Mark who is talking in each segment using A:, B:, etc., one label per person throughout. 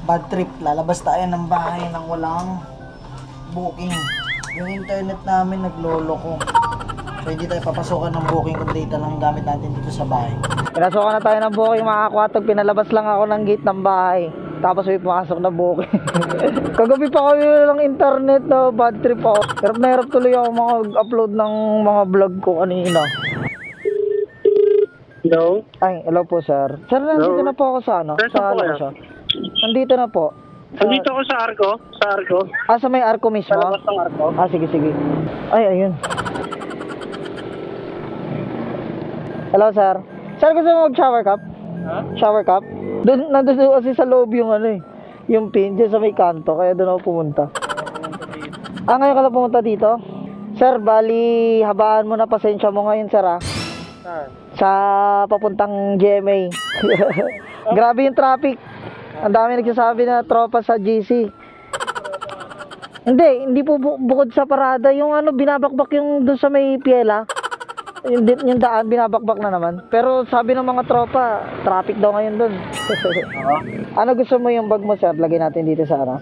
A: Bad trip, lalabas tayo ng bahay nang walang booking. Yung internet namin naglolo ko. So hindi tayo papasukan ng booking kung data lang gamit natin dito sa bahay. Pinasukan na tayo ng booking mga kakwatog, pinalabas lang ako ng gate ng bahay. Tapos may pumasok na booking. Kagabi pa kami ng internet na bad trip ako. Hirap na hirap tuloy ako mag-upload ng mga vlog ko kanina.
B: Hello?
A: Ay, hello po sir. Sir, nandito na po ako sa ano?
B: Sir,
A: Sa
B: saan po kayo?
A: siya. Nandito na po.
B: Nandito ako sa Arco. Sa Arco.
A: Ah, sa may arko mismo?
B: Sa labas ng Arco.
A: Ah, sige, sige. Ay, ayun. Hello, sir. Sir, gusto mo mag-shower cup?
B: Ha?
A: Shower cup? Nandun kasi sa loob yung ano eh. Yung pin, dyan sa may kanto. Kaya doon ako pumunta. Ah, ngayon ka lang pumunta dito? Sir, bali, habaan mo na pasensya mo ngayon, sir, ah.
B: Saan?
A: Sa papuntang GMA. Grabe yung traffic. Ang dami nagsasabi na tropa sa GC. Hindi po bukod sa parada, yung ano, binabakbak yung doon sa may Piela. Yung daan, binabakbak na naman. Pero sabi ng mga tropa, traffic daw ngayon doon. Ano gusto mo yung bag mo, sir? Lagay natin dito sa ano?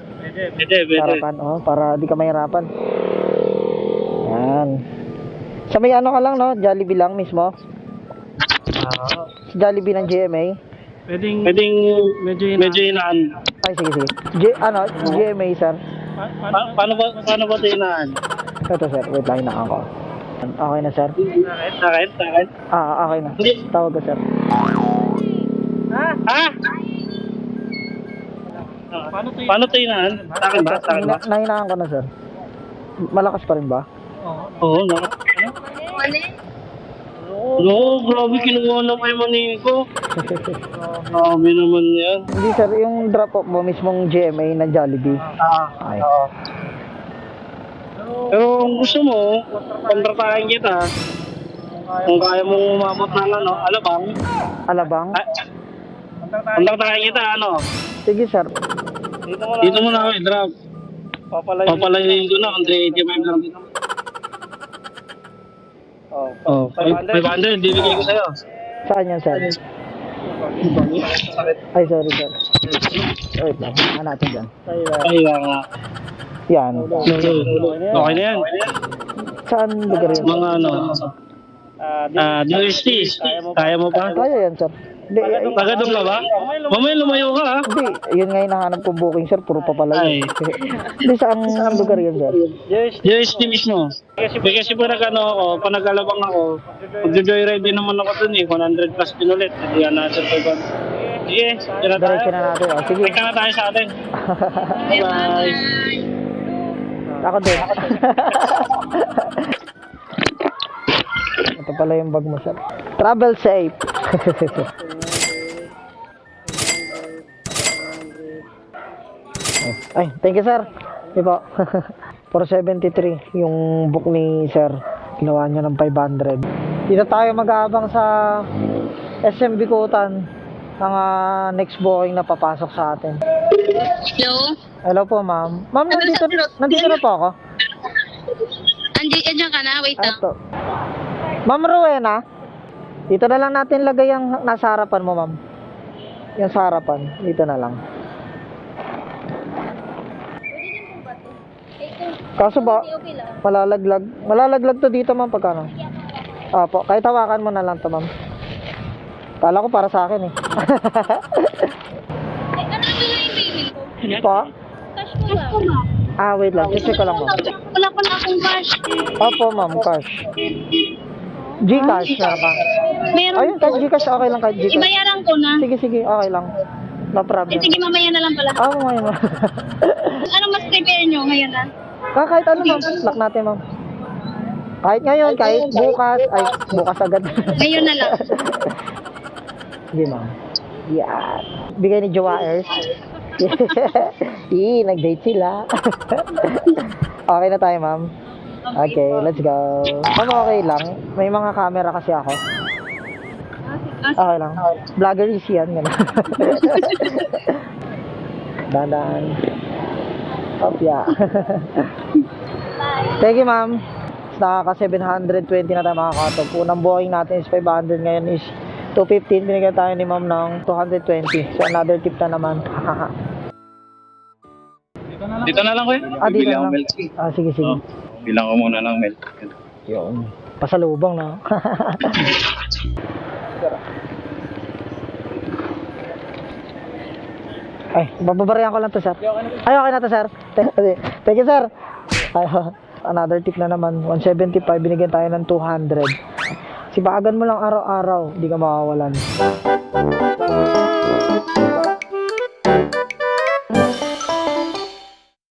B: Pwede.
A: Harapan, oh, para di ka mahirapan. Yan. Sa may ano ka lang, no? Jollibee lang mismo. Sa Jollibee ng GMA.
B: Pwedeng medyo inaan.
A: Ay, sige. GMA, sir.
B: Paano ba ito inaan?
A: Ito, sir. Wait lang, hinaan ko. Okay na, sir?
B: Sakit?
A: Ah, okay na. Tawag ko, sir.
B: Ha? Paano ito inaan? Sakit ba?
A: Nahinaan ko na, sir. Malakas pa rin ba?
B: Oo, no. No, grabe kinuha na kayo manin ko. Grabe naman yan.
A: Hindi, sir. Yung drop off mo mismong GMA na Jollibee. Ay.
B: Pero kung gusto mo, kontratahin kita. Kung kaya mong umabot ng ano, Alabang.
A: Alabang?
B: Kontratahin kita, ano.
A: Sige, sir.
B: Dito mo na ako i-drop. Papalayin ko na, 185 lang dito. Oh, 500, bibigay ko sa'yo.
A: Saan yan, sir? Ay, sorry, sir. Wait lang. Natin dyan.
B: Ay, nga.
A: Yan.
B: Okay na yan.
A: Saan lugar yan?
B: Mga ano, DST, kaya mo pa?
A: Kaya yan, sir. Hindi,
B: Tagadong ka ba? Mamaya lumayo ka, ha?
A: hindi. Yun nga yung nahanap kong booking, sir. Puro papalayo.
B: Ay.
A: Hindi, saan lugar yan, sir?
B: DST mismo. Kasi pag ano ako, pag nag-alabang ako, mag-joyride din naman ako dun eh, 100 plus din ulit. Hindi yan natin pa ba? Sige, tira tayo.
A: Diretso na natin. Oh. Sige.
B: Teka na tayo sa atin. Bye.
A: Ako din. Ito pala yung bag mo, sir. Travel safe. Ay, thank you, sir. Di po. 473 yung book ni sir. Ginawa niya ng 500. Dito tayo mag-aabang sa SM Bikutan. Ang next booking na papasok sa atin.
C: Hello?
A: Hello po, ma'am. Ma'am, nandito na po ako.
C: Andiyan ka na? Wait lang.
A: Ito. Ma'am Rowena, dito na lang natin lagay yung nasa harapan mo, ma'am. Yung sa harapan, dito na lang. Kaso ba, malalaglag to dito, ma'am, pagkano? Opo, kahit hawakan mo na lang to, ma'am. Kala ko para sa akin, eh.
C: Ano na yung payment ko?
A: Po?
C: Cash ko lang.
A: Ah, wait lang. Check ko lang, ma'am.
C: Wala pala akong cash.
A: Opo, ma'am, cash. Gcash, meron ka?
C: Meron
A: Ayun, kahit Gcash, okay lang kahit Gcash.
C: Ibayaran ko na.
A: Sige, okay lang. No problem.
C: Sige, mamaya na lang pala.
A: Ah, mamaya, ma'am.
C: Ano mas prepare nyo ngayon na?
A: Kahit ano, ma'am. Lock natin, ma'am. Kahit ngayon, kahit bukas. Ay, bukas agad.
C: Ngayon na lang.
A: Hindi, ma'am. Yan. Bigay ni Jowaers. Nag-date sila. Okay na tayo, ma'am. Okay, let's go. Ma'am, okay lang. May mga camera kasi ako. Okay lang. Vloggeries yan. Dandan. Opya. Thank you, ma'am. Nakaka 720 na tayo makakatog. Unang booking natin is 500. Ngayon is 215. Binigyan tayo ni ma'am ng 220. So another tip na naman.
B: Dito na lang, kuya.
A: Dito
B: Bibili
A: na
B: ako
A: lang.
B: milk.
A: Sige, sige.
B: Oh, bilang ko muna ng milk.
A: Yun. Pasalubong na. Ay, bababarihan ko lang to, sir. Ay, okay na to, sir. Thank you, sir. Ay, another tip na naman. 175, binigyan tayo ng 200. Sibagan mo lang araw-araw, hindi ka makawalan.